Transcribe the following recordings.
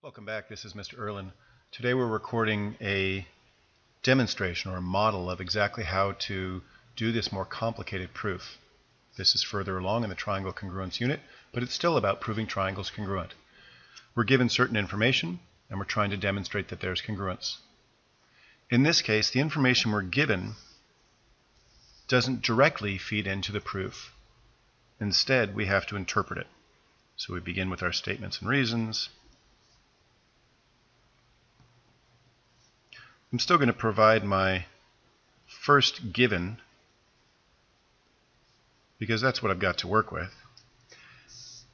Welcome back, this is Mr. Erlin. Today we're recording a demonstration or a model of exactly how to do this more complicated proof. This is further along in the triangle congruence unit, but it's still about proving triangles congruent. We're given certain information and we're trying to demonstrate that there's congruence. In this case, the information we're given doesn't directly feed into the proof. Instead, we have to interpret it. So we begin with our statements and reasons. I'm still going to provide my first given because that's what I've got to work with.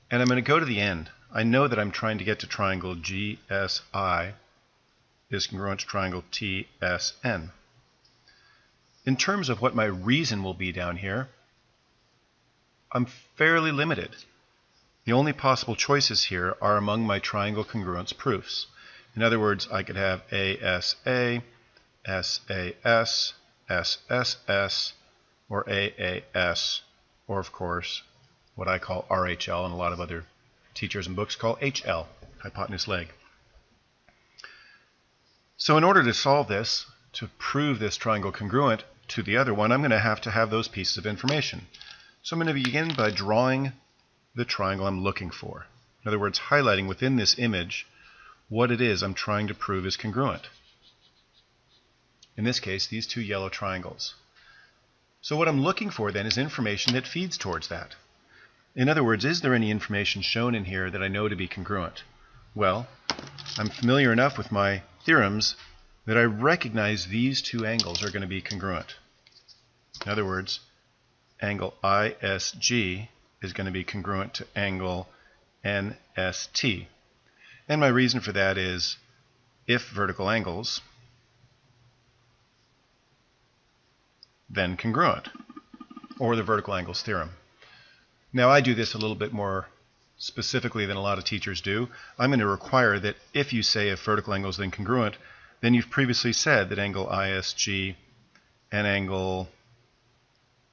And I'm going to go to the end. I know that I'm trying to get to triangle GSI is congruent to triangle TSN. In terms of what my reason will be down here, I'm fairly limited. The only possible choices here are among my triangle congruence proofs. In other words, I could have ASA, SAS, SSS, or AAS, or of course, what I call RHL and a lot of other teachers and books call HL, hypotenuse leg. So in order to solve this, to prove this triangle congruent to the other one, I'm going to have those pieces of information. So I'm going to begin by drawing the triangle I'm looking for. In other words, highlighting within this image what it is I'm trying to prove is congruent. In this case, these two yellow triangles. So what I'm looking for then is information that feeds towards that. In other words, is there any information shown in here that I know to be congruent? Well, I'm familiar enough with my theorems that I recognize these two angles are going to be congruent. In other words, angle ISG is going to be congruent to angle NST. And my reason for that is if vertical angles, then congruent, or the vertical angles theorem. Now I do this a little bit more specifically than a lot of teachers do. I'm going to require that if you say if vertical angles then congruent, then you've previously said that angle ISG and angle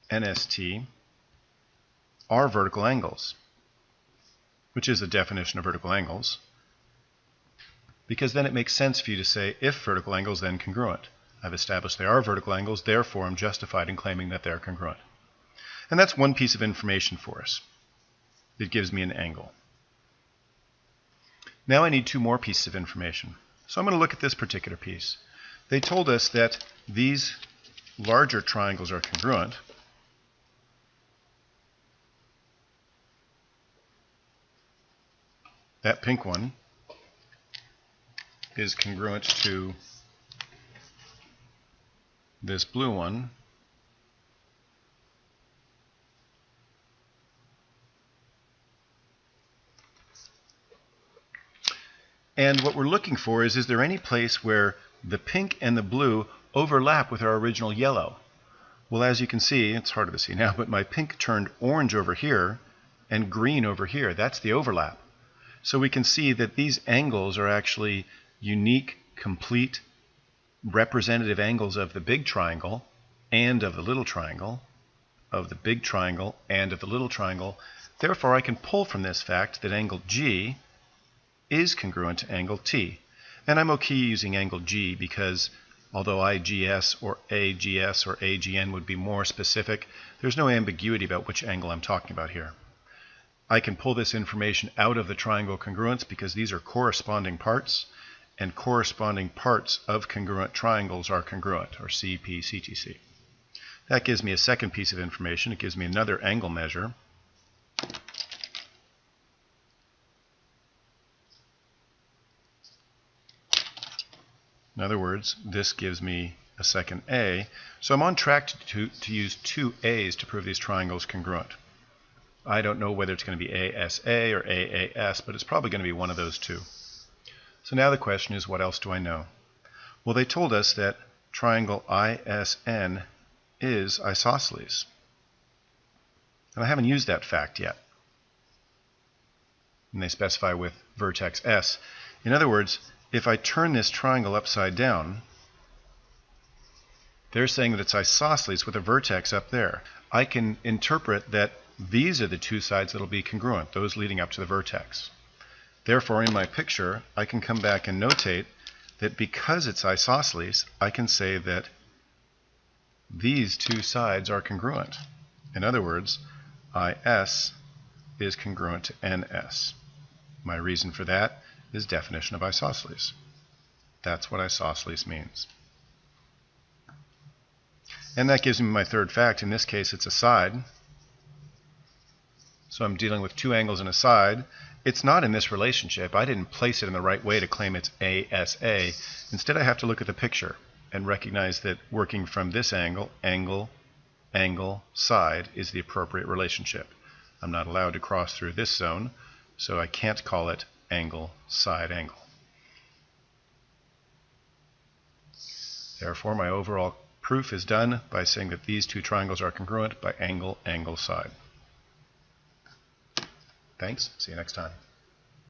NST are vertical angles, which is the definition of vertical angles, because then it makes sense for you to say if vertical angles then congruent. I've established they are vertical angles, therefore I'm justified in claiming that they're congruent. And that's one piece of information for us. It gives me an angle. Now I need two more pieces of information. So I'm going to look at this particular piece. They told us that these larger triangles are congruent. That pink one is congruent to this blue one. And what we're looking for is there any place where the pink and the blue overlap with our original yellow? Well, as you can see, it's harder to see now, but my pink turned orange over here and green over here. That's the overlap. So we can see that these angles are actually unique, complete, representative angles of the big triangle and of the little triangle, of the big triangle and of the little triangle. Therefore, I can pull from this fact that angle G is congruent to angle T. And I'm okay using angle G because although IGS or AGS or AGN would be more specific, there's no ambiguity about which angle I'm talking about here. I can pull this information out of the triangle congruence because these are corresponding parts, and corresponding parts of congruent triangles are congruent, or CP, CTC. That gives me a second piece of information. It gives me another angle measure. In other words, this gives me a second A. So I'm on track to use two A's to prove these triangles congruent. I don't know whether it's going to be ASA or AAS, but it's probably going to be one of those two. So now the question is, what else do I know? Well, they told us that triangle ISN is isosceles. And I haven't used that fact yet. And they specify with vertex S. In other words, if I turn this triangle upside down, they're saying that it's isosceles with a vertex up there. I can interpret that these are the two sides that will be congruent, those leading up to the vertex. Therefore, in my picture, I can come back and notate that because it's isosceles, I can say that these two sides are congruent. In other words, IS is congruent to NS. My reason for that is definition of isosceles. That's what isosceles means. And that gives me my third fact. In this case, it's a side. So I'm dealing with two angles and a side. It's not in this relationship. I didn't place it in the right way to claim it's ASA. Instead, I have to look at the picture and recognize that working from this angle, angle, angle, side is the appropriate relationship. I'm not allowed to cross through this zone, so I can't call it angle, side, angle. Therefore, my overall proof is done by saying that these two triangles are congruent by angle, angle, side. Thanks. See you next time.